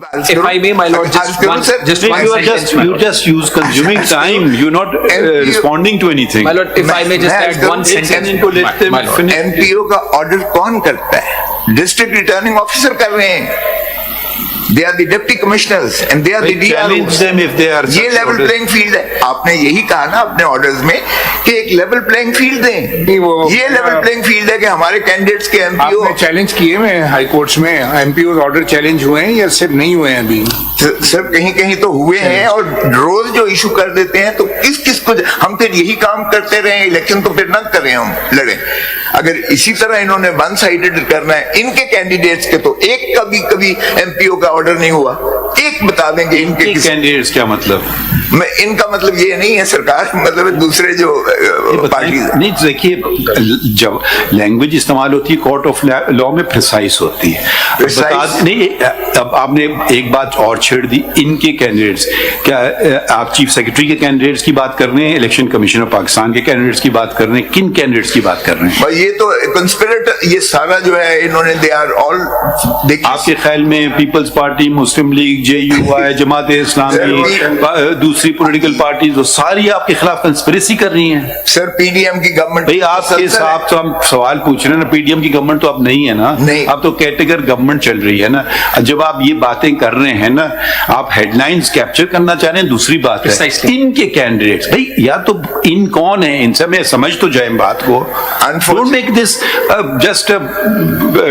If I may, my lord, just one sentence. You just use consuming time. You're not responding to anything. My lord, if I may just add one sentence. My lord. MPO का order कौन करता है? District returning officer कर रहे हैं. They are the deputy commissioners and they are the Challenge DROs. them if they are ये level playing field है. आपने यही कहा ना अपने ऑर्डर्स में कि एक लेवल प्लेइंग फील्ड दें. ये लेवल प्लेइंग फील्ड है कि हमारे कैंडिडेट्स के एमपीओ आपने चैलेंज किए में हाई कोर्ट्स में एमपीओ ऑर्डर चैलेंज हुए हैं या सिर्फ नहीं हुए हैं अभी? सर कहीं कहीं तो हुए हैं और रोज जो इशू कर देते हैं. तो किस किस को हम फिर यही काम करते रहे, इलेक्शन तो फिर न करें, हम लड़े. अगर इसी तरह इन्होंने वन साइडेड करना है इनके कैंडिडेट्स के, तो एक कभी एमपीओ का ऑर्डर नहीं हुआ. एक बता देंगे इनके कैंडिडेट्स क्या मतलब? इनका मतलब ये नहीं है सरकार, मतलब दूसरे जो पार्टी. नहीं देखिए, जब लैंग्वेज इस्तेमाल होती है कोर्ट ऑफ लॉ में प्रिसाइज होती है. नहीं, अब आपने एक बात और छेड़ दी, इनके कैंडिडेट्स. क्या आप चीफ सेक्रेटरी के कैंडिडेट्स की बात कर रहे हैं, इलेक्शन कमीशन ऑफ पाकिस्तान के कैंडिडेट्स की बात कर रहे हैं, किन कैंडिडेट्स की बात कर रहे हैं? ये तो कंस्पिरेटर, ये सारा जो है इन्होंने दे आर ऑल. आपके ख्याल में पीपल्स पार्टी, मुस्लिम लीग, JUI, जमात इस्लामी, दूसरी पॉलिटिकल पार्टीज, वो सारी आपके खिलाफ कंस्पिरेसी कर रही हैं? सर पीडीएम की गवर्नमेंट. भाई आपके साथ तो हम सवाल पूछ रहे हैं ना, पीडीएम की गवर्नमेंट तो अब नहीं है ना. नहीं, अब तो कैटेगर गवर्नमेंट चल रही है ना. जब आप ये बातें कर रहे हैं ना, आप हेडलाइंस कैप्चर करना चाह रहे हैं, दूसरी बात है इनके कैंडिडेट्स. भाई या तो इन कौन है, इनसे मैं समझ तो जाए बात को. Don't make this just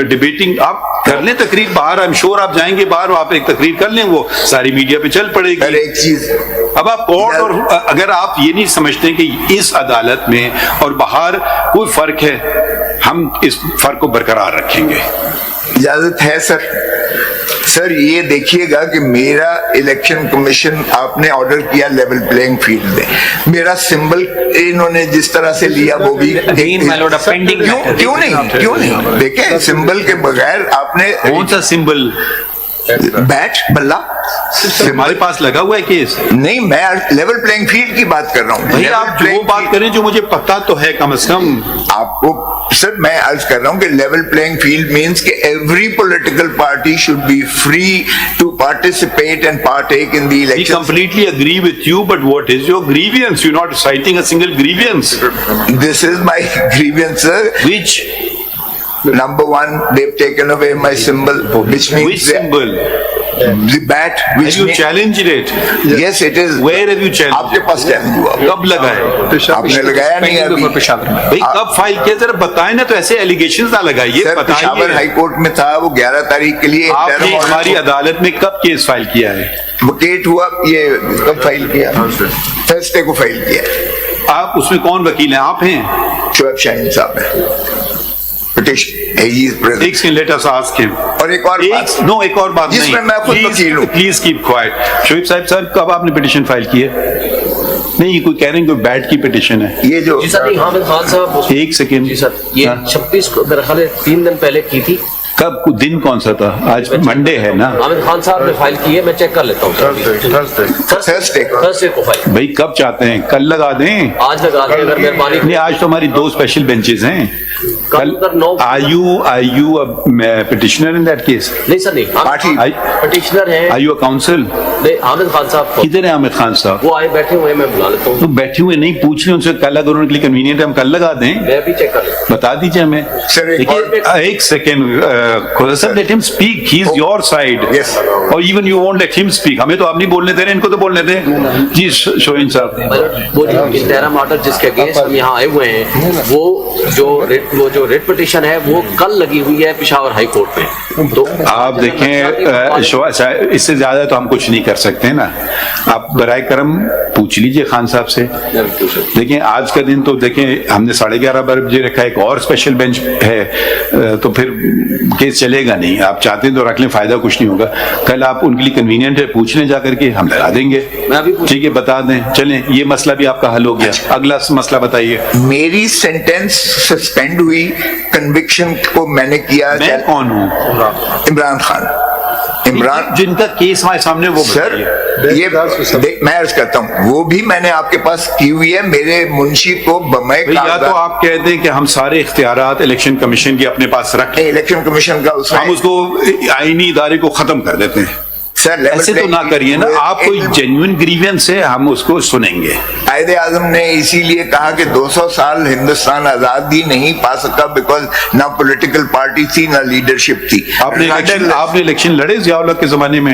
debating. आप कर लें तकरीर बाहर, आई एम श्योर आप जाएंगे बाहर, आप एक तकरीर कर लें, वो सारी मीडिया पे चल पड़ेगी. एक चीज, अब आप कोर्ट, और अगर आप ये नहीं समझते कि इस अदालत में और बाहर कोई फर्क है, हम इस फर्क को बरकरार रखेंगे. इजाजत है सर. सर ये देखिएगा कि मेरा इलेक्शन कमीशन आपने ऑर्डर किया लेवल प्लेइंग फील्ड में, मेरा सिंबल इन्होंने जिस तरह से लिया वो भी क्यों नहीं देखे. सिंबल के बगैर आपने कौन सा सिंबल? बैट बल्ला हमारे पास लगा हुआ है केस. नहीं, मैं लेवल प्लेइंग फील्ड की बात कर रहा हूँ. भाई आप जो बात करें जो मुझे पता तो है कम से कम. आपको सर मैं अर्ज कर रहा हूँ कि लेवल प्लेइंग फील्ड मीन्स कि every political party should be free to participate and partake in the election. Completely agree with you, but what is your grievance? You're not citing a single grievance. This is my grievance, sir. Which? Number one, they've taken away my symbol, which means which symbol? The bat. Have you challenged it? Yes, it is. Where have you challenged? आपके पास challenge हुआ. कब लगा है? आपने लगाया नहीं अभी. भाई कब फाइल किया, जरा बताएं ना. तो ऐसे एलिगेशंस ना लगाइए. पेशावर हाई कोर्ट में था वो 11 तारीख के लिए. आपने हमारी अदालत में कब केस फाइल किया है? वकेट हुआ, ये कब फाइल किया? थर्सडे को फाइल किया. आप उसमें कौन वकील हैं? आप हैं? शोएब शाहीन साहब है. Let us ask him. और एक और बात. No, एक और बात जिसमें मैं खुद वकील हूँ. Please keep quiet. शोएब साहब कब आपने पिटीशन फाइल की है? नहीं, कोई कह रहे हैं कोई बैट की पिटीशन है. ये जो जी सर, हामिद खान साहब. एक सेकेंड जी सर, ये 26 को मेरे ख्याल 3 दिन पहले की थी. कब? दिन कौन सा था? आज मंडे है ना. हामिद खान साहब ने फाइल की है, मैं चेक कर लेता हूँ. थर्सडे को फाइल. भाई कब चाहते हैं? कल लगा दें, आज लगा दें अगर मेहरबानी. नहीं, आज तो हमारी 2 स्पेशल बेंचेस हैं. कल are you a petitioner in that case? नहीं सर, नहीं. पिटिशनर है. Are you a counsel? नहीं, हामिद खान साहब. किधर है हामिद खान साहब? वो आए बैठे हुए हैं, मैं बुला लेता हूँ. तो बैठे हुए नहीं, पूछ रहे उनसे. कल अगर उनके लिए कन्वीनियंट है हम कल लगा दें. मैं भी चेक कर लेता. बता दीजिए हमें. एक second sir, let him speak. He is your side. और even you won't let him speak. हमें तो आप नहीं बोलने दे रहे, इनको तो बोलने दें. जी शोहिन साहब. वो जो इंतहराम ऑर्डर जिसके अगेंस्ट हम यहाँ आए हुए हैं, वो जो रेट पिटीशन है वो कल लगी हुई है पेशावर हाई कोर्ट में. तो आप देखें, इससे ज्यादा तो हम कुछ नहीं कर सकते ना. आप बराए करम पूछ लीजिए खान साहब से. देखें आज का दिन तो देखें, हमने 11:30 बजे रखा. एक और स्पेशल बेंच है, तो फिर केस चलेगा नहीं. आप चाहते हैं तो रख लें, फायदा कुछ नहीं होगा. कल आप उनके लिए कन्वीनियंट है, पूछ लें जाकर के, हम लगा देंगे. ठीक है, बता दें. चलें, ये मसला भी आपका हल हो गया. अगला मसला बताइए. मेरी सेंटेंस सस्पेंड हुई, कन्विक्शन को मैंने किया. मैं कौन हूँ? इमरान खान. इमरान जिनका केस हमारे सामने, वो सर ये मैं अर्ज करता हूँ, वो भी मैंने आपके पास की हुई है. मेरे मुंशी को बमय या तो आप कहते हैं कि हम सारे इख्तियारात इलेक्शन कमीशन के अपने पास रखें. इलेक्शन कमीशन का हम उसको आईनी इदारे को खत्म कर देते हैं. Sir, level ऐसे तो playing ना करिए ना, field आप कोई with- जेन्युइन ग्रीवेंस है, हम उसको सुनेंगे। कायदे आजम ने इसीलिए कहा कि 200 साल हिंदुस्तान आजादी नहीं पा सका बिकॉज ना पॉलिटिकल पार्टी थी ना लीडरशिप थी। आपने इलेक्शन लड़े जियाउल हक के जमाने में?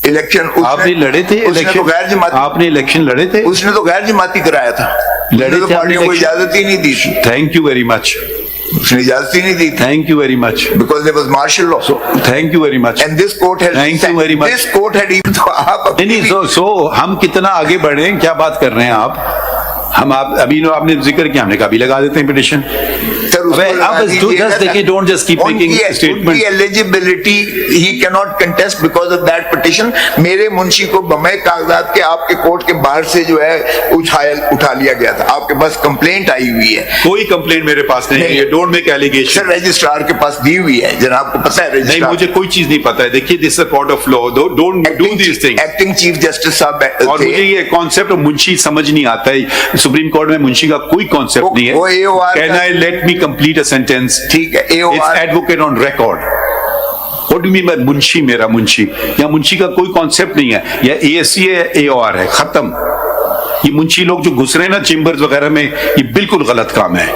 इलेक्शन आपने लड़े थे उसने तो गैर इलेक्शन? जमाती, आपने इलेक्शन लड़े थे? उसने तो गैर जमाती कराया था, लड़े तो थे पार्टी को आपने इजाजत ही नहीं दी थी, थैंक यू वेरी मच, उसने इजाजत ही नहीं दी थी thank you very much, because there was martial law thank you very much. And this court has Thank you very much. This court had even तो आप नहीं, हम कितना आगे बढ़े हैं, क्या बात कर रहे हैं आप? हम आप अभी आपने जिक्र किया, हमने कभी लगा देते हैं petition. don't just keep making statements. Eligibility he cannot contest because of that petition. मेरे मुंशी को बमे कागजात के आपके कोर्ट के बाहर से जो है उठा लिया गया था, आपके पास कंप्लेंट आई हुई है। कोई कंप्लेंट मेरे पास नहीं है, don't make allegation. Sir registrar के पास दी हुई है, जनाब को पता है नहीं, रजिस्ट्रार। मुझे कोई चीज नहीं पता है। देखिए, this is a court of law, don't do this thing. Acting chief justice साहब और मुझे ये कॉन्सेप्ट मुंशी समझ नहीं आता है। सुप्रीम कोर्ट में मुंशी का कोई कॉन्सेप्ट नहीं वो AOR है। Can I let me complete a sentence? ठीक है, it's advocate on record. What do mean by Munshi? मेरा मुंशी या मुंशी का कोई कॉन्सेप्ट नहीं है, या ASC है, AOR है, खत्म। ये मुंशी लोग जो घुस रहे हैं ना चेम्बर्स वगैरह में, ये बिल्कुल गलत काम है।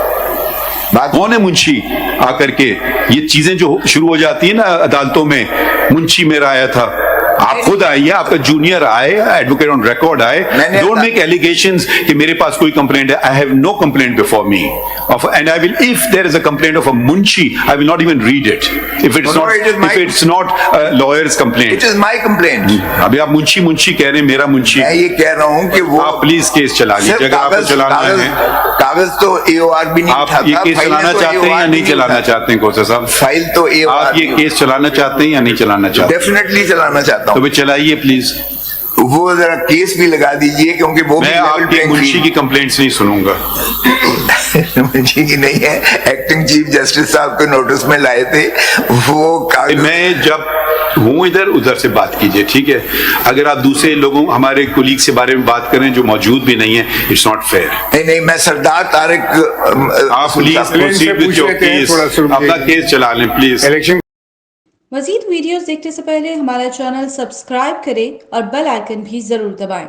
कौन है मुंशी? आकर के ये चीजें जो शुरू हो जाती है ना अदालतों में, मुंशी मेरा आया था, आप खुद आइए, आपका जूनियर आए, एडवोकेट ऑन रिकॉर्ड आए। डोंट मेक एलिगेशंस कि मेरे पास कोई कंप्लेंट है। I have no complaint before me of, and I will, if there is a complaint of a munshi, I will not even read it if it's not lawyers complaint. It is my complaint. अभी आप मुंशी मुंशी कह रहे हैं, मेरा मुंशी। मैं ये कह रहा हूँ कि वो आप प्लीज केस चला लीजिए, अगर आपको चलाना है। कागज तो AOR भी नहीं आप उठाता, ये केस फाइलें चलाना तो चाहते हैं या AOR नहीं भी चलाना उठाता। चाहते हैं कोसा साहब? फाइल तो AOR आप ये केस चलाना चाहते हैं या नहीं चलाना चाहते? डेफिनेटली चलाना चाहता तो हूँ। भी चलाइए प्लीज। वो जरा केस भी लगा दीजिए, क्योंकि वो भी मैं लेवल आपके प्लेइंग मुंशी की कंप्लेंट्स नहीं सुनूंगा। मुंशी की नहीं है, एक्टिंग चीफ जस्टिस साहब को नोटिस में लाए थे वो कागज। मैं जब हूँ इधर, उधर से बात कीजिए, ठीक है? अगर आप दूसरे लोगों, हमारे कोलीग से बारे में बात करें जो मौजूद भी नहीं है, इट्स नॉट फेयर। नहीं, मैं सरदार तारिक आप please proceed with your case, अपना केस चला लें प्लीज। इलेक्शन मज़ीद वीडियोस देखने से पहले हमारा चैनल सब्सक्राइब करें और बेल आइकन भी ज़रूर दबाएं।